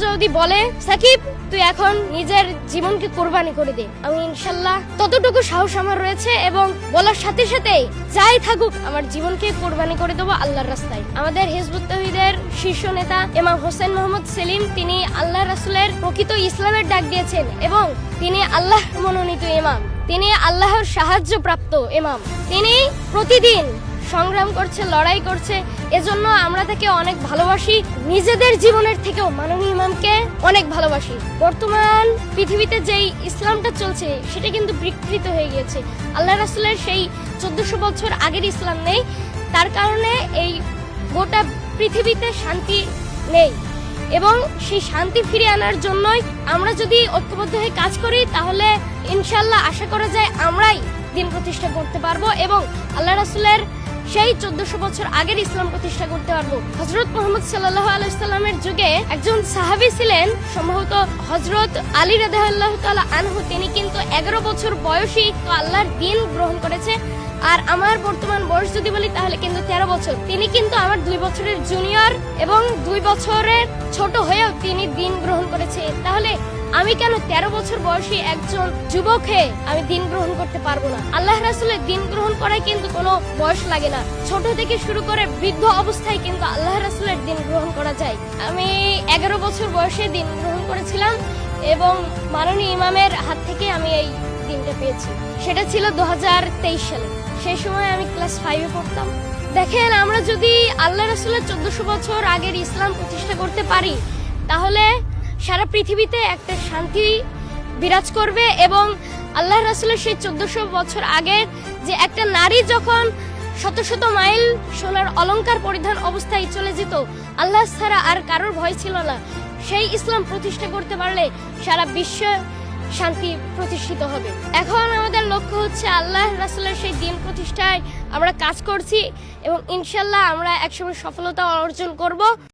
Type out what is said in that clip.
যদি বলে সাকিব তুই এখন নিজের জীবনকে কোরবানি করে দে, আমি ইনশাল্লাহ ততটুকু সাহস আমার রয়েছে এবং বলার সাথে সাথেই যাই থাকুক আমার জীবনকে কোরবানি করে দেবো আল্লাহর রাস্তায়। আমাদের হিজবুত তাওহীদের শীর্ষ নেতা ইমাম হোসেন মোহাম্মদ সেলিম তিনি আল্লাহ রাসূলের প্রকৃত ইসলামের ডাক দিয়েছেন এবং তিনি আল্লাহ মনোনীত ইমাম, তিনি আল্লাহর সাহায্য প্রাপ্ত ইমাম। তিনি প্রতিদিন সংগ্রাম করছে, লড়াই করছে, এজন্য আমরা তাকে অনেক ভালোবাসি। নিজেদের জীবনের থেকেও মাননীয় ইমামকে অনেক ভালোবাসি। বর্তমান পৃথিবীতে যেই ইসলামটা চলছে সেটা কিন্তু বিকৃত হয়ে গিয়েছে। আল্লাহ রাসূলের সেই 1400 বছর আগের ইসলাম নেই, তার কারণে এই গোটা পৃথিবীতে শান্তি নেই এবং সেই শান্তি ফিরিয়ে আনার জন্যই আমরা যদি ঐক্যবদ্ধ হয়ে কাজ করি তাহলে ইনশাআল্লাহ আশা করা যায় আমরাই দিন প্রতিষ্ঠা করতে পারবো এবং আল্লাহ রাসূলের সেই 1400 বছর আগের ইসলাম প্রতিষ্ঠা করতে পারবো। হযরত মুহাম্মদ সাল্লাল্লাহু আলাইহি ওয়াসাল্লামের যুগে একজন সাহাবী ছিলেন, সম্ভবত হযরত আলী রাদিয়াল্লাহু তাআলা আনহু, তিনি কিন্তু 11 বছর বয়সী তো আল্লাহর দ্বীন গ্রহণ করেছে। আর আমার বর্তমান বয়স যদি বলি তাহলে কিন্তু 13 বছর। তিনি কিন্তু আমার 2 বছরের জুনিয়র এবং 2 বছরের ছোট হয়েও তিনি দ্বীন গ্রহণ করেছে। তাহলে আমি কেন 13 বছর বয়সী একজন যুবক হয়ে আমি দ্বীন গ্রহণ করতে পারবো না? আল্লাহ রাসূলের দ্বীন গ্রহণ করায় কিন্তু কোনো বয়স লাগে না, ছোট থেকে শুরু করে বৃদ্ধ অবস্থায় কিন্তু আল্লাহ রাসূলের দ্বীন গ্রহণ করা যায়। আমি 11 বছর বয়সে দ্বীন গ্রহণ করেছিলাম এবং মাননীয় ইমামের হাত থেকে আমি এই দ্বীনটা পেয়েছি। সেটা ছিল 2023 সালে। সেই সময় আমি ক্লাস 5-এ পড়তাম। দেখেন, আমরা যদি আল্লাহ রাসূলের 1400 বছর আগের ইসলাম প্রতিষ্ঠা করতে পারি তাহলে সারা পৃথিবীতে একটা শান্তি বিরাজ করবে এবং আল্লাহ রাসূলের সেই 1400 বছর আগের যে একটা নারী যখন শত শত মাইল সোনার অলংকার পরিধান অবস্থায় চলে যেত, আল্লাহ ছাড়া আর কারোর ভয় ছিল না, সেই ইসলাম প্রতিষ্ঠা করতে পারলে সারা বিশ্ব শান্তি প্রতিষ্ঠিত হবে। এখন আমাদের লক্ষ্য হচ্ছে আল্লাহ রাসূলের সেই দ্বীন প্রতিষ্ঠায় আমরা কাজ করছি এবং ইনশাআল্লাহ আমরা একসময় সফলতা অর্জন করব।